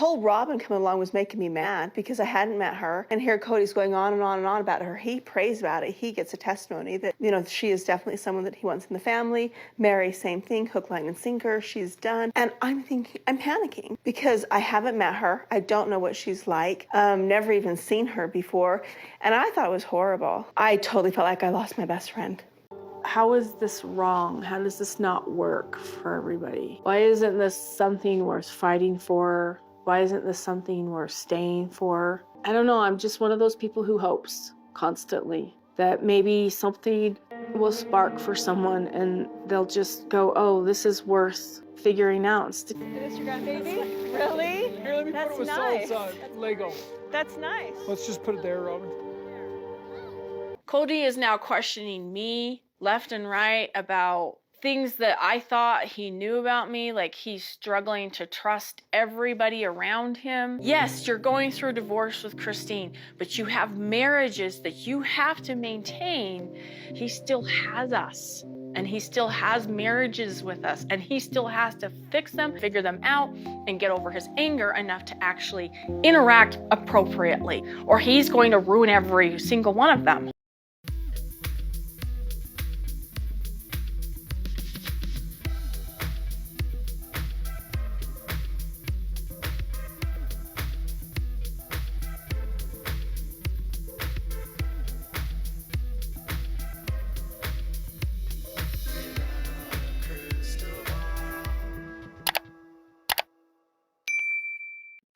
whole Robyn coming along was making me mad because I hadn't met her. And here Cody's going on and on and on about her. He prays about it. He gets a testimony that, she is definitely someone that he wants in the family. Mary, same thing, hook, line, and sinker. She's done. And I'm panicking because I haven't met her. I don't know what she's like. Never even seen her before. And I thought it was horrible. I totally felt like I lost my best friend. How is this wrong? How does this not work for everybody? Why isn't this something worth fighting for? Why isn't this something worth staying for? I don't know, I'm just one of those people who hopes constantly that maybe something will spark for someone and they'll just go, oh, this is worth figuring out. Is this your grandbaby? Really? Here, let me That's put it with nice. solid Lego. That's nice. Let's just put it there, Robyn. Cody is now questioning me left and right about things that I thought he knew about me, like he's struggling to trust everybody around him. Yes, you're going through a divorce with Christine, but you have marriages that you have to maintain. He still has us, and he still has marriages with us, and he still has to fix them, figure them out, and get over his anger enough to actually interact appropriately, or he's going to ruin every single one of them.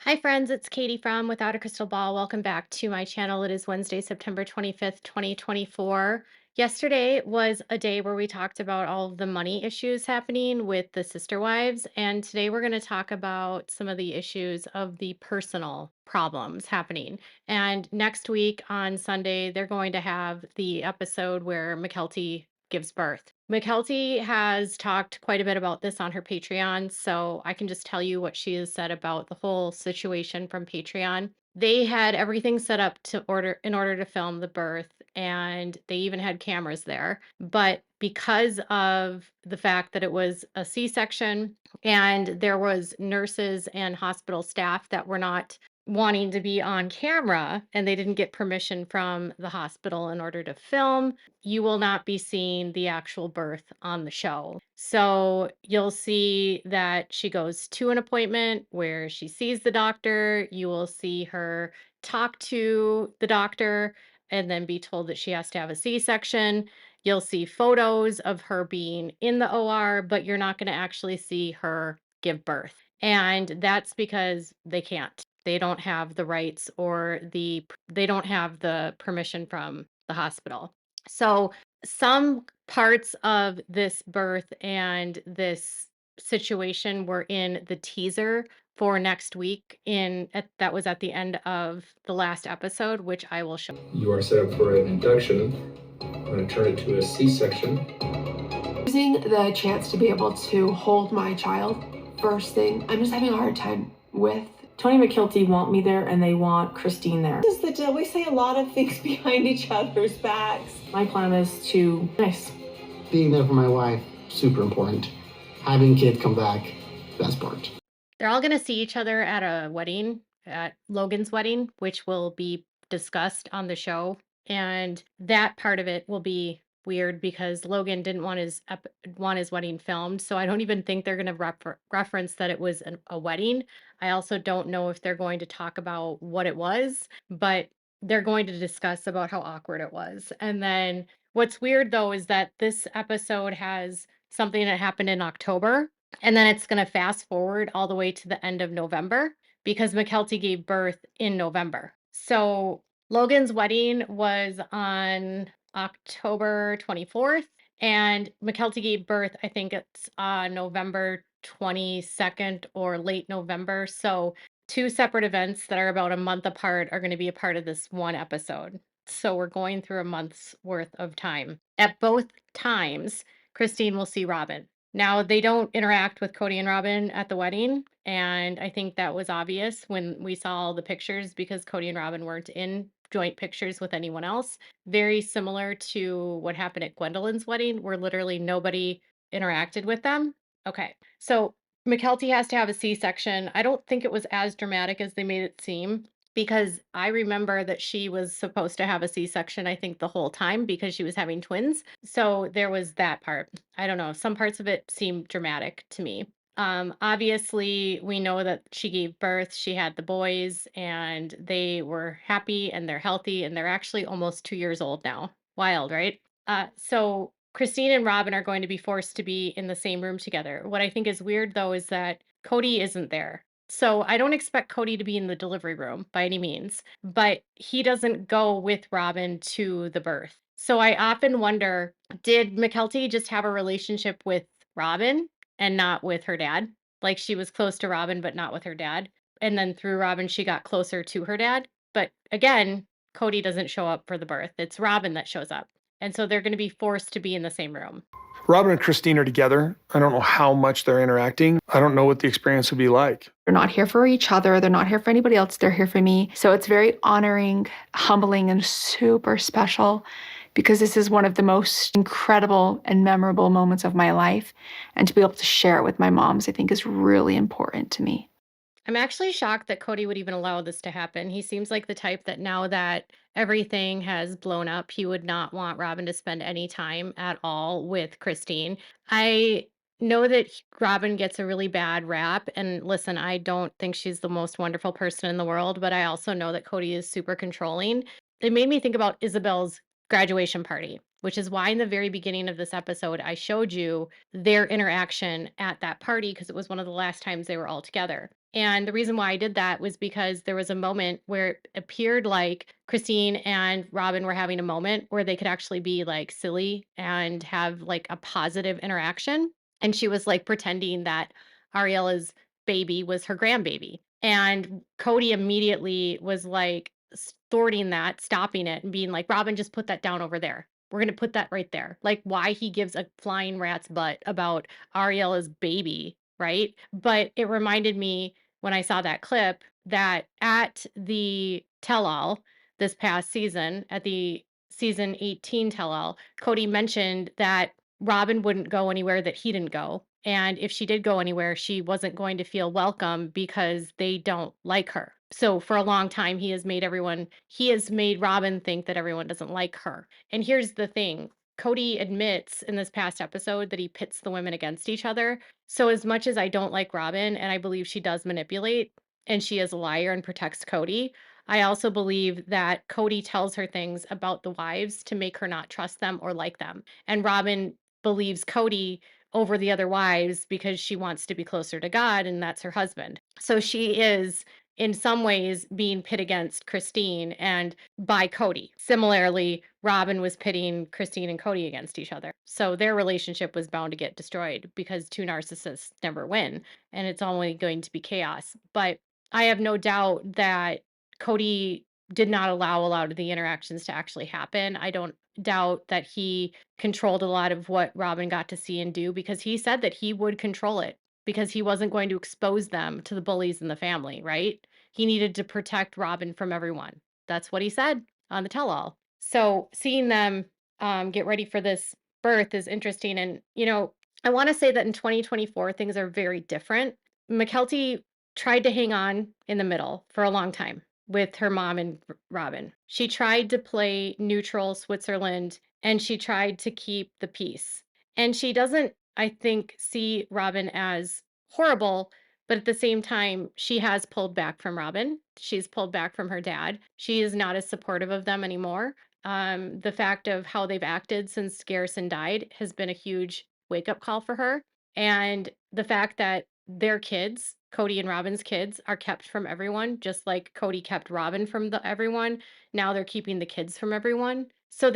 Hi friends, it's Katie from Without a Crystal Ball. Welcome back to my channel. It is Wednesday, September 25th, 2024. Yesterday was a day where we talked about all of the money issues happening with the sister wives, and today we're going to talk about some of the issues of the personal problems happening. And next week on Sunday, they're going to have the episode where Mykelti gives birth. Mykelti has talked quite a bit about this on her Patreon, so I can just tell you what she has said about the whole situation from Patreon. They had everything set up in order to film the birth, and they even had cameras there. But because of the fact that it was a C-section and there was nurses and hospital staff that were not wanting to be on camera and they didn't get permission from the hospital in order to film, you will not be seeing the actual birth on the show. So you'll see that she goes to an appointment where she sees the doctor. You will see her talk to the doctor and then be told that she has to have a C-section. You'll see photos of her being in the OR, but you're not going to actually see her give birth. And that's because they can't. They don't have the rights or they don't have the permission from the hospital. So some parts of this birth and this situation were in the teaser for next week that was at the end of the last episode, which I will show. You are set up for an induction. I'm going to turn it to a C-section. Using the chance to be able to hold my child first thing, I'm just having a hard time with. Tony and Mykelti want me there and they want Christine there. This is the deal. We say a lot of things behind each other's backs. My plan is to being there for my wife, super important. Having kids come back, best part. They're all going to see each other at a wedding, at Logan's wedding, which will be discussed on the show. And that part of it will be weird because Logan didn't want his wedding filmed. So I don't even think they're going to reference that it was a wedding. I also don't know if they're going to talk about what it was, but they're going to discuss about how awkward it was. And then what's weird though is that this episode has something that happened in October, and then it's going to fast forward all the way to the end of November because Mykelti gave birth in November. So Logan's wedding was on October 24th, and Mykelti gave birth, I think it's November 22nd or late November. So two separate events that are about a month apart are going to be a part of this one episode. So we're going through a month's worth of time. At both times, Christine will see Robyn. Now, they don't interact with Cody and Robyn at the wedding, and I think that was obvious when we saw all the pictures because Cody and Robyn weren't in joint pictures with anyone else. Very similar to what happened at Gwendolyn's wedding, where literally nobody interacted with them. Okay, so Mykelti has to have a C-section. I don't think it was as dramatic as they made it seem because I remember that she was supposed to have a C-section, I think, the whole time because she was having twins. So there was that part. I don't know. Some parts of it seemed dramatic to me. Obviously, we know that she gave birth, she had the boys, and they were happy and they're healthy and they're actually almost 2 years old now. Wild, right? So Christine and Robyn are going to be forced to be in the same room together. What I think is weird though is that Cody isn't there. So I don't expect Cody to be in the delivery room by any means, but he doesn't go with Robyn to the birth. So I often wonder, did Mykelti just have a relationship with Robyn and not with her dad? Like she was close to Robyn, but not with her dad. And then through Robyn, she got closer to her dad. But again, Cody doesn't show up for the birth. It's Robyn that shows up. And so they're going to be forced to be in the same room. Robyn and Christine are together. I don't know how much they're interacting. I don't know what the experience would be like. They're not here for each other. They're not here for anybody else. They're here for me. So it's very honoring, humbling, and super special because this is one of the most incredible and memorable moments of my life. And to be able to share it with my moms, I think is really important to me. I'm actually shocked that Cody would even allow this to happen. He seems like the type that now that everything has blown up, he would not want Robyn to spend any time at all with Christine. I know that Robyn gets a really bad rap. And listen, I don't think she's the most wonderful person in the world, but I also know that Cody is super controlling. It made me think about Isabel's graduation party, which is why in the very beginning of this episode, I showed you their interaction at that party because it was one of the last times they were all together. And the reason why I did that was because there was a moment where it appeared like Christine and Robyn were having a moment where they could actually be like silly and have like a positive interaction. And she was like pretending that Ariella's baby was her grandbaby. And Cody immediately was like thwarting that, stopping it, and being like, Robyn, just put that down over there. We're going to put that right there. Like, why he gives a flying rat's butt about Ariella's baby, right? But it reminded me when I saw that clip that at the tell all this past season, at the season 18 tell all, Cody mentioned that Robyn wouldn't go anywhere that he didn't go. And if she did go anywhere, she wasn't going to feel welcome because they don't like her. So for a long time, he has made Robyn think that everyone doesn't like her. And here's the thing. Cody admits in this past episode that he pits the women against each other. So as much as I don't like Robyn and I believe she does manipulate and she is a liar and protects Cody, I also believe that Cody tells her things about the wives to make her not trust them or like them. And Robyn believes Cody over the other wives because she wants to be closer to God and that's her husband. So she is in some ways being pit against Christine and by Cody. Similarly, Robyn was pitting Christine and Cody against each other. So their relationship was bound to get destroyed because two narcissists never win and it's only going to be chaos. But I have no doubt that Cody did not allow a lot of the interactions to actually happen. I don't doubt that he controlled a lot of what Robyn got to see and do because he said that he would control it because he wasn't going to expose them to the bullies in the family, right? He needed to protect Robyn from everyone. That's what he said on the tell all. So seeing them get ready for this birth is interesting. And, I want to say that in 2024, things are very different. Mykelti tried to hang on in the middle for a long time with her mom and Robyn. She tried to play neutral Switzerland and she tried to keep the peace. And she doesn't, I think, see Robyn as horrible, but at the same time, she has pulled back from Robyn. She's pulled back from her dad. She is not as supportive of them anymore. The fact of how they've acted since Garrison died has been a huge wake up call for her. And the fact that their kids, Cody and Robyn's kids, are kept from everyone, just like Cody kept Robyn from everyone. Now they're keeping the kids from everyone. So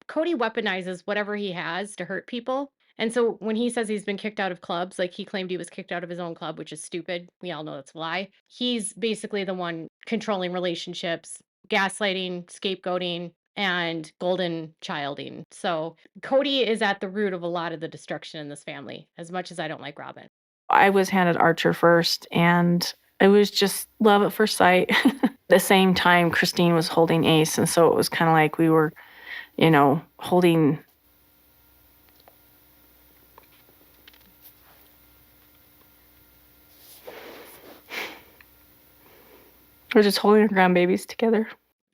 Cody weaponizes whatever he has to hurt people. And so when he says he's been kicked out of clubs, like he claimed he was kicked out of his own club, which is stupid. We all know that's a lie. He's basically the one controlling relationships, gaslighting, scapegoating, and golden childing. So Cody is at the root of a lot of the destruction in this family, as much as I don't like Robyn. I was handed Archer first, and it was just love at first sight. At the same time, Christine was holding Ace, and so it was kind of like we were, holding. We're just holding our grandbabies together.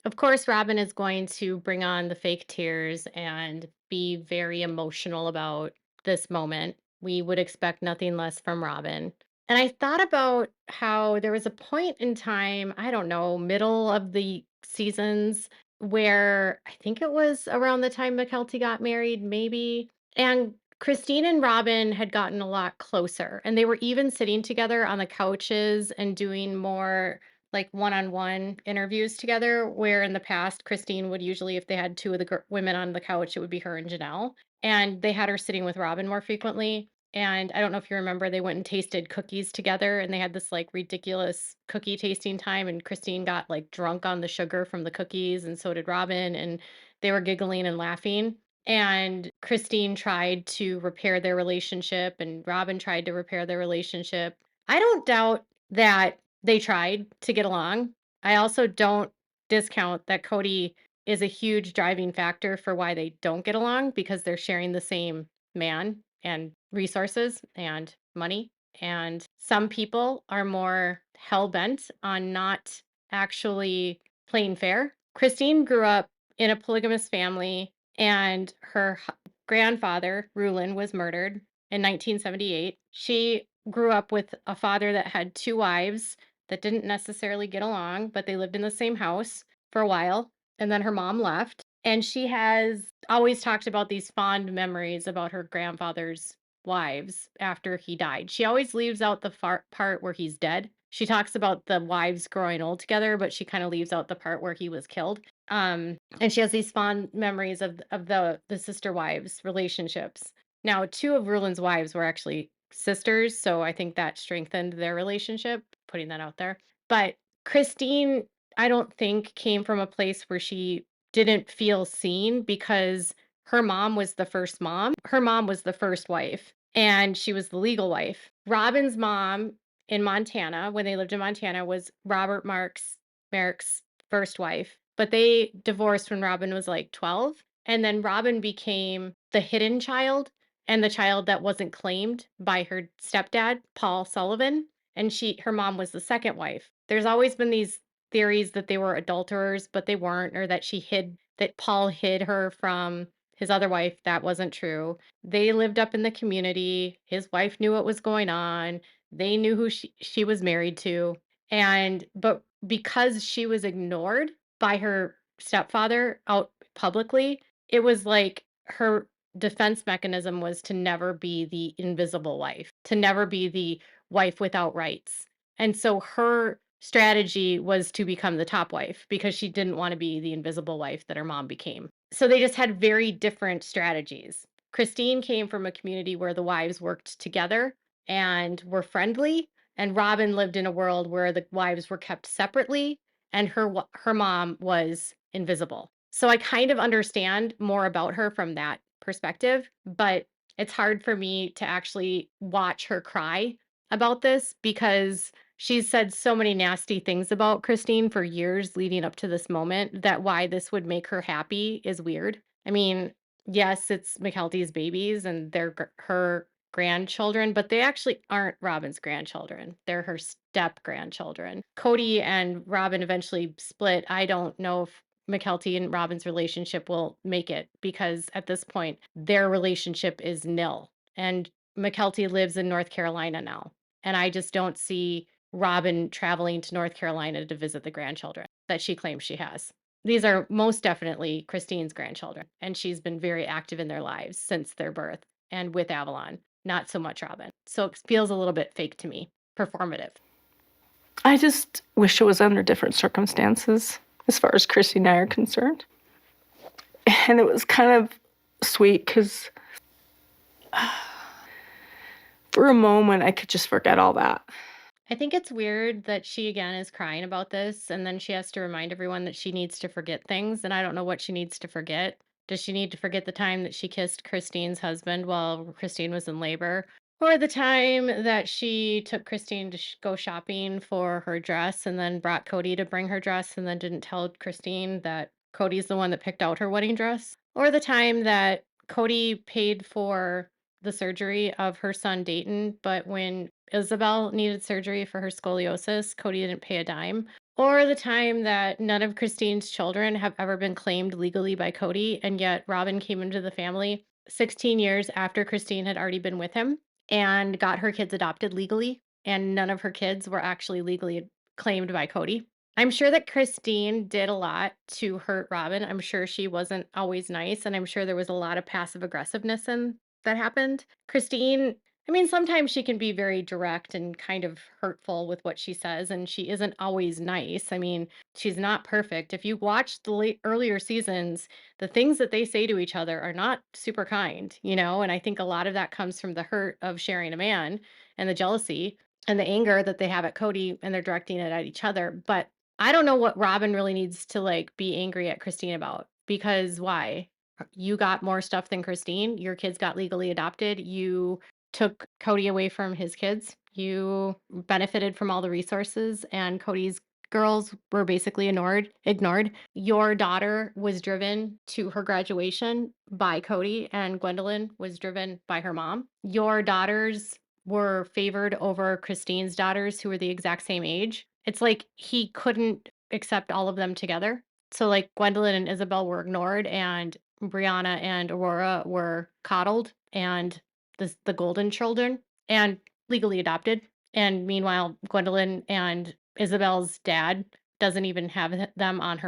Of course, Robyn is going to bring on the fake tears and be very emotional about this moment. We would expect nothing less from Robyn. And I thought about how there was a point in time, I don't know, middle of the seasons, where I think it was around the time Mykelti got married, maybe. And Christine and Robyn had gotten a lot closer, and they were even sitting together on the couches and doing more like one-on-one interviews together, where in the past Christine would usually, if they had two of the women on the couch, it would be her and Janelle, and they had her sitting with Robyn more frequently. And I don't know if you remember, they went and tasted cookies together, and they had this like ridiculous cookie tasting time, and Christine got like drunk on the sugar from the cookies, and so did Robyn, and they were giggling and laughing. And Christine tried to repair their relationship, and Robyn tried to repair their relationship. I don't doubt that they tried to get along. I also don't discount that Cody is a huge driving factor for why they don't get along, because they're sharing the same man and resources and money. And some people are more hell bent on not actually playing fair. Christine grew up in a polygamous family, and her grandfather, Rulin, was murdered in 1978. She grew up with a father that had two wives that didn't necessarily get along, but they lived in the same house for a while. And then her mom left. And she has always talked about these fond memories about her grandfather's wives after he died. She always leaves out the part where he's dead. She talks about the wives growing old together, but she kind of leaves out the part where he was killed. And she has these fond memories of the sister wives relationships. Now, two of Rulin's wives were actually sisters, so I think that strengthened their relationship, putting that out there. But Christine, I don't think, came from a place where she didn't feel seen, because her mom was the first mom. Her mom was the first wife, and she was the legal wife. Robyn's mom in Montana, when they lived in Montana, was Robert Merrick's first wife, but they divorced when Robyn was like 12. And then Robyn became the hidden child and the child that wasn't claimed by her stepdad, Paul Sullivan. And her mom was the second wife. There's always been these theories that they were adulterers, but they weren't, or that Paul hid her from his other wife. That wasn't true. They lived up in the community. His wife knew what was going on. They knew who she was married to. But because she was ignored by her stepfather out publicly, it was like her defense mechanism was to never be the invisible wife, to never be the wife without rights. And so her strategy was to become the top wife, because she didn't want to be the invisible wife that her mom became. So they just had very different strategies. Christine came from a community where the wives worked together and were friendly, and Robyn lived in a world where the wives were kept separately, and her mom was invisible. So I kind of understand more about her from that perspective, but it's hard for me to actually watch her cry about this, because she's said so many nasty things about Christine for years leading up to this moment, that why this would make her happy is weird. I mean, yes, it's Mykelti's babies and they're her grandchildren, but they actually aren't Robyn's grandchildren. They're her step grandchildren. Cody and Robyn eventually split. I don't know if Mykelti and Robyn's relationship will make it, because at this point, their relationship is nil. And Mykelti lives in North Carolina now. And I just don't see Robyn traveling to North Carolina to visit the grandchildren that she claims she has. These are most definitely Christine's grandchildren, and she's been very active in their lives since their birth and with Avalon, not so much Robyn. So it feels a little bit fake to me, performative. I just wish it was under different circumstances as far as Christy and I are concerned. And it was kind of sweet because for a moment I could just forget all that. I think it's weird that she again is crying about this, and then she has to remind everyone that she needs to forget things, and I don't know what she needs to forget. Does she need to forget the time that she kissed Christine's husband while Christine was in labor? Or the time that she took Christine to go shopping for her dress and then brought Cody to bring her dress and then didn't tell Christine that Cody's the one that picked out her wedding dress? Or the time that Cody paid for the surgery of her son Dayton, but when Isabel needed surgery for her scoliosis, Cody didn't pay a dime. Or the time that none of Christine's children have ever been claimed legally by Cody, and yet Robyn came into the family 16 years after Christine had already been with him and got her kids adopted legally, and none of her kids were actually legally claimed by Cody. I'm sure that Christine did a lot to hurt Robyn. I'm sure she wasn't always nice, and I'm sure there was a lot of passive aggressiveness in that happened. Christine, I mean, sometimes she can be very direct and kind of hurtful with what she says, and she isn't always nice. I mean, she's not perfect. If you watch the earlier seasons, the things that they say to each other are not super kind, you know? And I think a lot of that comes from the hurt of sharing a man and the jealousy and the anger that they have at Cody, and they're directing it at each other. But I don't know what Robyn really needs to like be angry at Christine about, because why? You got more stuff than Christine. Your kids got legally adopted. You took Cody away from his kids. You benefited from all the resources, and Cody's girls were basically ignored. Your daughter was driven to her graduation by Cody, and Gwendolyn was driven by her mom. Your daughters were favored over Christine's daughters, who were the exact same age. It's like he couldn't accept all of them together. So, like, Gwendolyn and Isabel were ignored, and Brianna and Aurora were coddled, and the golden children, and legally adopted. And meanwhile, Gwendolyn and Isabel's dad doesn't even have them on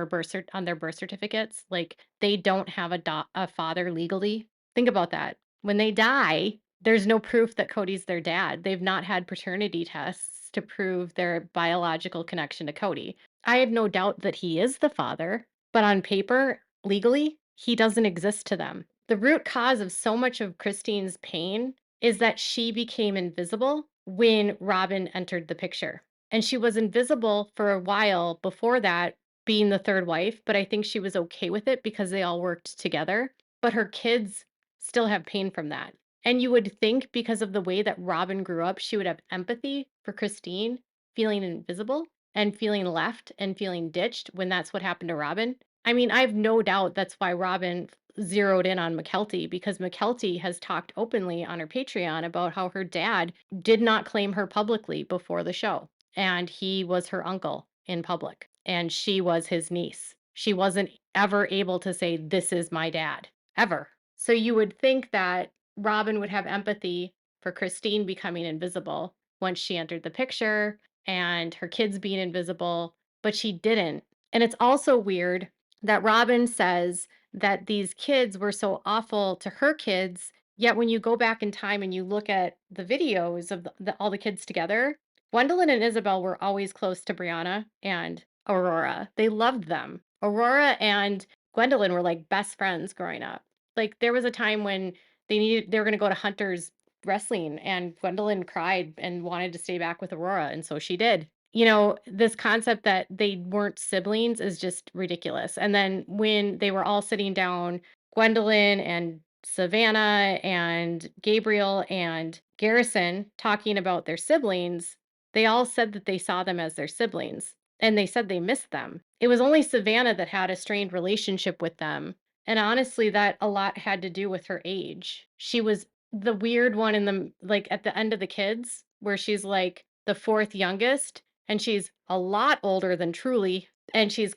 on their birth certificates. Like, they don't have a father legally. Think about that. When they die, there's no proof that Cody's their dad. They've not had paternity tests to prove their biological connection to Cody. I have no doubt that he is the father, but on paper, legally, he doesn't exist to them. The root cause of so much of Christine's pain is that she became invisible when Robyn entered the picture. And she was invisible for a while before that, being the third wife, but I think she was okay with it because they all worked together. But her kids still have pain from that. And you would think, because of the way that Robyn grew up, she would have empathy for Christine feeling invisible and feeling left and feeling ditched when that's what happened to Robyn. I mean, I have no doubt that's why Robyn zeroed in on Mykelti, because Mykelti has talked openly on her Patreon about how her dad did not claim her publicly before the show. And he was her uncle in public, and she was his niece. She wasn't ever able to say, "This is my dad," ever. So you would think that Robyn would have empathy for Christine becoming invisible once she entered the picture and her kids being invisible, but she didn't. And it's also weird that Robyn says that these kids were so awful to her kids, yet when you go back in time and you look at the videos of all the kids together, Gwendolyn and Isabel were always close to Brianna and Aurora. They loved them. Aurora and Gwendolyn were like best friends growing up. Like, there was a time when they were going to go to Hunter's wrestling, and Gwendolyn cried and wanted to stay back with Aurora, and so she did. You know, this concept that they weren't siblings is just ridiculous. And then when they were all sitting down, Gwendolyn and Savannah and Gabriel and Garrison talking about their siblings, they all said that they saw them as their siblings, and they said they missed them. It was only Savannah that had a strained relationship with them. And honestly, that a lot had to do with her age. She was the weird one in the, like, at the end of the kids, where she's like the fourth youngest, and she's a lot older than Truly, and she's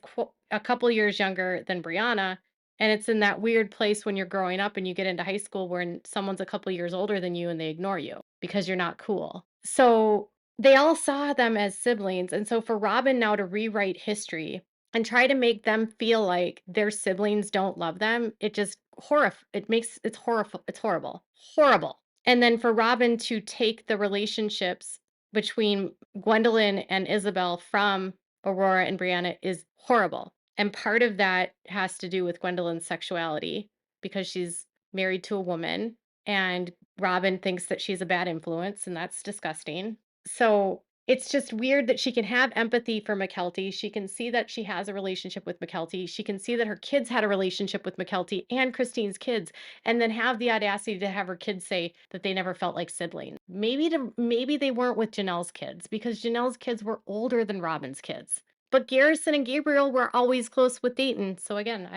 a couple years younger than Brianna. And it's in that weird place when you're growing up and you get into high school where someone's a couple years older than you and they ignore you because you're not cool. So they all saw them as siblings. And so for Robyn now to rewrite history and try to make them feel like their siblings don't love them, it just it's horrible. Horrible. And then for Robyn to take the relationships between Gwendolyn and Isabel from Aurora and Brianna is horrible. And part of that has to do with Gwendolyn's sexuality, because she's married to a woman, and Robyn thinks that she's a bad influence, and that's disgusting. So it's just weird that she can have empathy for Mykelti. She can see that she has a relationship with Mykelti. She can see that her kids had a relationship with Mykelti and Christine's kids, and then have the audacity to have her kids say that they never felt like siblings. Maybe they weren't with Janelle's kids, because Janelle's kids were older than Robyn's kids. But Garrison and Gabriel were always close with Dayton. So again,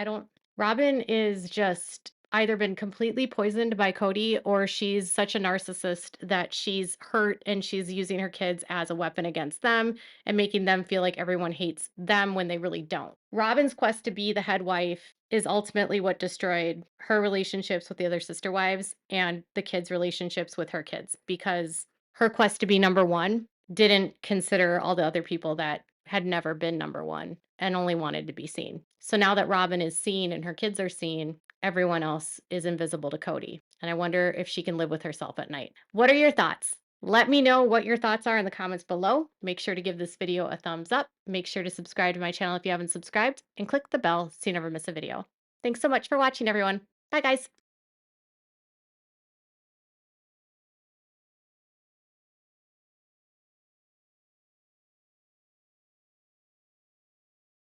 Robyn is just, either been completely poisoned by Cody or she's such a narcissist that she's hurt and she's using her kids as a weapon against them and making them feel like everyone hates them when they really don't. Robyn's quest to be the head wife is ultimately what destroyed her relationships with the other sister wives and the kids' relationships with her kids, because her quest to be number one didn't consider all the other people that had never been number one and only wanted to be seen. So now that Robyn is seen and her kids are seen, everyone else is invisible to Cody. And I wonder if she can live with herself at night. What are your thoughts? Let me know what your thoughts are in the comments below. Make sure to give this video a thumbs up. Make sure to subscribe to my channel if you haven't subscribed, and click the bell so you never miss a video. Thanks so much for watching, everyone. Bye, guys.